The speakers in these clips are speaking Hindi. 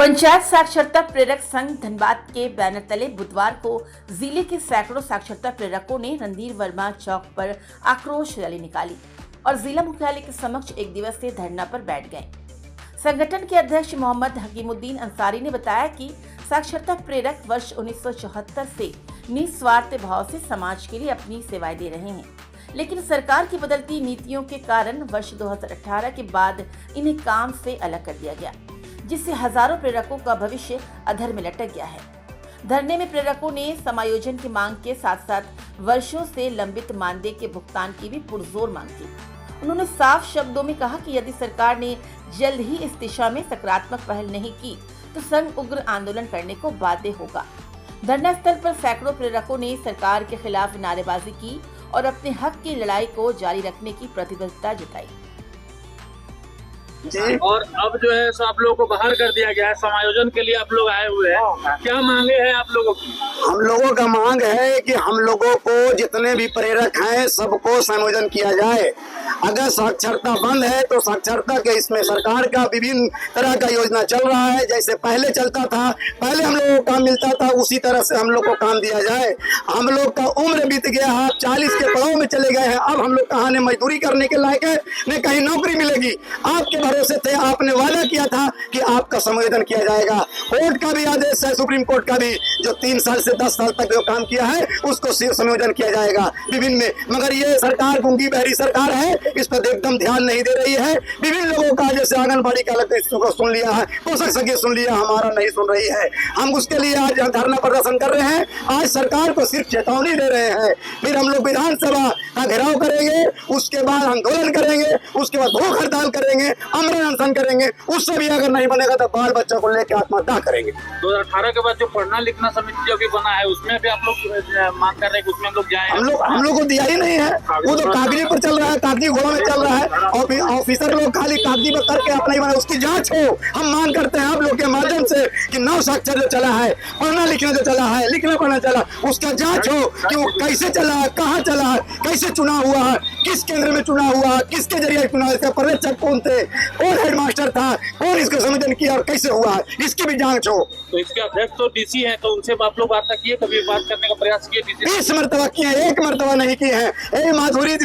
पंचायत साक्षरता प्रेरक संघ धनबाद के बैनर तले बुधवार को जिले के सैकड़ों साक्षरता प्रेरकों ने रणधीर वर्मा चौक पर आक्रोश रैली निकाली और जिला मुख्यालय के समक्ष एक दिवसीय धरना पर बैठ गए। संगठन के अध्यक्ष मोहम्मद हकीमुद्दीन अंसारी ने बताया कि साक्षरता प्रेरक वर्ष 1974 से निस्वार्थ भाव से समाज के लिए अपनी सेवाएं दे रहे हैं, लेकिन सरकार की बदलती नीतियों के कारण वर्ष 2018 के बाद इन्हें काम से अलग कर दिया गया, जिससे हजारों प्रेरकों का भविष्य अधर में लटक गया है। धरने में प्रेरकों ने समायोजन की मांग के साथ साथ वर्षों से लंबित मानदेय के भुगतान की भी पुरजोर मांग की। उन्होंने साफ शब्दों में कहा कि यदि सरकार ने जल्द ही इस दिशा में सकारात्मक पहल नहीं की तो संघ उग्र आंदोलन करने को बाध्य होगा। धरना स्थल पर सैकड़ों प्रेरकों ने सरकार के खिलाफ नारेबाजी की और अपने हक की लड़ाई को जारी रखने की प्रतिबद्धता जताई। और अब जो है सो आप लोगों को बाहर कर दिया गया है, समायोजन के लिए आप लोग आए हुए हैं, क्या मांगे हैं आप लोगों की? हम लोगों का मांग है कि हम लोगों को जितने भी प्रेरक हैं सबको समायोजन किया जाए। अगर साक्षरता बंद है तो साक्षरता के इसमें सरकार का विभिन्न तरह का योजना चल रहा है, जैसे पहले चलता था, पहले हम लोगों को काम मिलता था, उसी तरह से हम लोग को काम दिया जाए। हम लोग का उम्र बीत गया है, 40 के पड़ाव में चले गए हैं, अब हम लोग कहाँ न मजदूरी करने के लायक है न कहीं नौकरी मिलेगी। आपके भरोसे थे, आपने वादा किया था कि आपका समायोजन किया जाएगा। कोर्ट का भी आदेश है, सुप्रीम कोर्ट का भी, जो 3 साल से 10 साल तक जो काम किया है उसको समायोजन किया जाएगा विभिन्न में। मगर ये सरकार गूंगी बहरी सरकार है, इस पर एकदम ध्यान नहीं दे रही है। विभिन्न लोगों का जैसे आंगनबाड़ी का लगता है सुन लिया है, पोषक सखी सुन लिया, हमारा नहीं सुन रही है। हम उसके लिए आज धरना प्रदर्शन कर रहे हैं। आज सरकार को सिर्फ चेतावनी दे रहे हैं, फिर हम लोग विधानसभा का घेराव करेंगे, उसके बाद आंदोलन करेंगे, उसके बाद भूख हड़ताल करेंगे, अमरण अनशन करेंगे। उससे भी अगर नहीं बनेगा तो बाल बच्चों को लेकर आत्महत्या करेंगे। 2018 के बाद जो पढ़ना लिखना समिति जो भी बना है उसमें भी आप लोग मांग कर रहे हैं, उसमें हम लोग जाए। हम लोग को दिया ही नहीं है, वो तो कागजी पर चल रहा है, कागजी घोड़ा में चल रहा है और ऑफिसर लोग खाली कागजी पर करके अपना ही बना। उसकी जांच हो। हम मांग करते हैं आप लोग के माध्यम से कि नव साक्षर जो चला है, पढ़ना लिखना जो चला है, लिखना पढ़ना चला, उसका जांच हो कि वो कैसे चला है, कहाँ चला है, कैसे चुनाव हुआ है, किस केंद्र में चुनाव हुआ, किसके जरिए चुनाव, इसका पर्यवेक्षक कौन थे, कौन हेडमास्टर था, कौन इसको समायोजन किया और कैसे हुआ, इसकी भी जांच हो। तो इसके अध्यक्ष तो डीसी है, तो उनसे आप लोग बात किए, कभी बात करने का प्रयास किए? 20 मरतबा किए हैं, 1 मरतबा नहीं किए हैं। माधुरी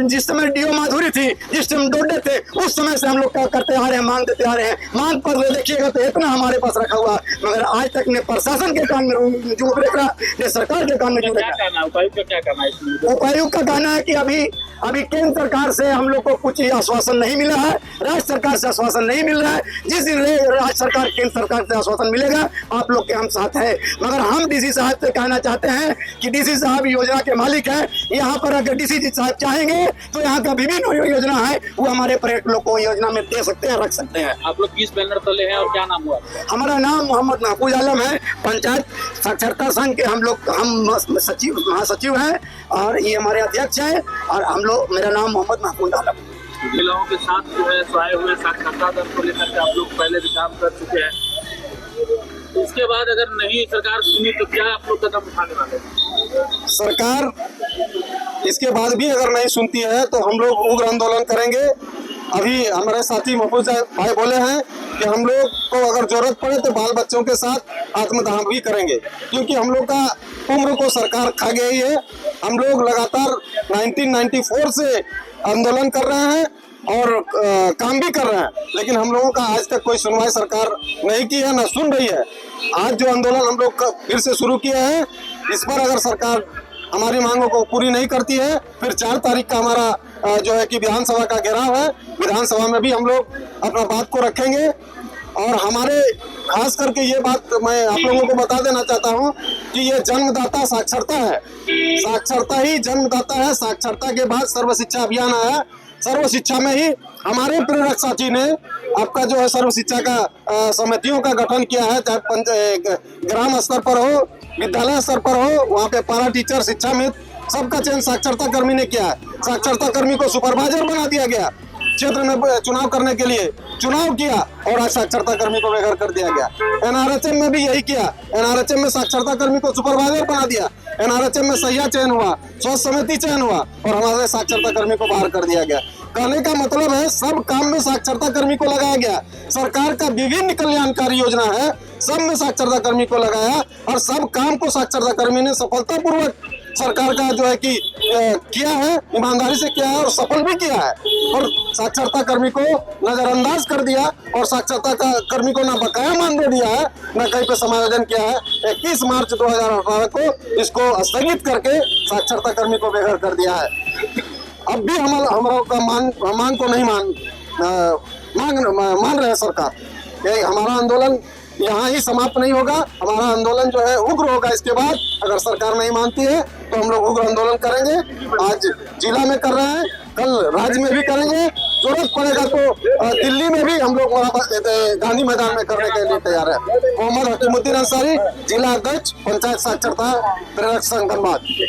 जिस समय डीओ माधुरी थी, जिस समय डोडे थे, उस समय से हम लोग क्या करते आ रहे हैं, मांग देते आ रहे हैं। मांग पत्र देखिएगा तो इतना हमारे पास रखा हुआ, मगर आज तक ने प्रशासन के कान में जो देख रहा ने सरकार के कान में जो देखा। उपायुक्त का क्या करना है इसमें? उपायुक्त का कहना है कि अभी केंद्र सरकार से हम लोग को कुछ आश्वासन नहीं मिला है, राज्य सरकार से आश्वासन नहीं मिल रहा है। जिस दिन राज्य सरकार केंद्र सरकार से आश्वासन मिलेगा आप लोग के हम साथ है। मगर हम डीसी साहब से कहना चाहते हैं कि डीसी साहब योजना के मालिक है, यहाँ पर अगर डीसी साहब चाहेंगे तो यहाँ का विभिन्न योजना है वो हमारे पर्यटक लोग को योजना में दे सकते हैं, रख सकते हैं। आप लोग किस बैनर तले हैं और क्या नाम हुआ? हमारा नाम मोहम्मद महफूज आलम है, पंचायत साक्षरता संघ के हम सचिव महासचिव हैं और ये हमारे अध्यक्ष हैं और हम लोग, मेरा नाम मोहम्मद महफूज आलम। महिलाओं के साथ जो है आए हुए साक्षरता दर को लेकर के आप लोग पहले भी काम कर चुके हैं, इसके बाद अगर नहीं सरकार सुनी तो क्या आप लोग कदम उठाने वाले हैं? सरकार इसके बाद भी अगर नहीं सुनती है तो हम लोग उग्र आंदोलन करेंगे। अभी हमारे साथी महफूज भाई बोले हैं कि हम लोग को अगर जरूरत पड़े तो बाल बच्चों के साथ आत्मदाह भी करेंगे, क्योंकि हम लोग का उम्र को सरकार खा गई है। हम लोग लगातार 1994 से आंदोलन कर रहे हैं और काम भी कर रहे हैं, लेकिन हम लोगों का आज तक कोई सुनवाई सरकार नहीं की है, ना सुन रही है। आज जो आंदोलन हम लोग फिर से शुरू किया है, इस पर अगर सरकार हमारी मांगों को पूरी नहीं करती है, फिर 4 तारीख का हमारा जो है कि विधानसभा का घेराव है, विधानसभा में भी हम लोग अपना बात को रखेंगे। और हमारे खास करके ये बात मैं आप लोगों को बता देना चाहता हूँ कि ये जन्मदाता साक्षरता है, साक्षरता ही जन्मदाता है। साक्षरता के बाद सर्व शिक्षा अभियान आया, सर्व शिक्षा में ही हमारे प्रेरक साथी ने आपका जो है सर्व शिक्षा का समितियों का गठन किया है, चाहे ग्राम स्तर पर हो, विद्यालय स्तर पर हो, वहाँ पे पारा टीचर, शिक्षा मित्र सबका चयन साक्षरता कर्मी ने किया है। साक्षरता कर्मी को सुपरवाइजर बना दिया गया। क्षेत्र में चुनाव करने के लिए चुनाव किया और आज साक्षरता कर्मी को बेघर कर दिया गया। एनआरएचएम में भी यही किया। एनआरएचएम में साक्षरता कर्मी को सुपरवाइजर बना दिया। एनआरएचएम में सहिया चयन हुआ, स्वास्थ्य समिति चयन हुआ और हमारे साक्षरता कर्मी को बाहर कर दिया गया। कहने का मतलब है सब काम में साक्षरता कर्मी को लगाया गया। सरकार का विभिन्न कल्याणकारी योजना है, सब में साक्षरता कर्मी को लगाया और सब काम को साक्षरता कर्मी ने सफलतापूर्वक सरकार का जो है कि किया है, ईमानदारी से किया है और सफल भी किया है। और साक्षरता कर्मी को नजरअंदाज कर दिया और साक्षरता कर्मी को ना बकाया मानदेय दिया है, ना कहीं पे समायोजन किया है। 21 मार्च 2018 को इसको स्थगित करके साक्षरता कर्मी को बेघर कर दिया है। अब भी हमारा का मांग को नहीं मान रहे हैं सरकार। ये हमारा आंदोलन यहाँ ही समाप्त नहीं होगा। हमारा आंदोलन जो है उग्र होगा। इसके बाद अगर सरकार नहीं मानती है तो हम लोग उग्र आंदोलन करेंगे। आज जिला में कर रहे हैं, कल राज्य में भी करेंगे। जरूरत पड़ेगा तो दिल्ली में भी हम लोग गांधी मैदान में करने के लिए तैयार है। मोहम्मद हकीमुद्दीन अंसारी, जिला अध्यक्ष, पंचायत साक्षरता प्रेरक संघ, धनबाद।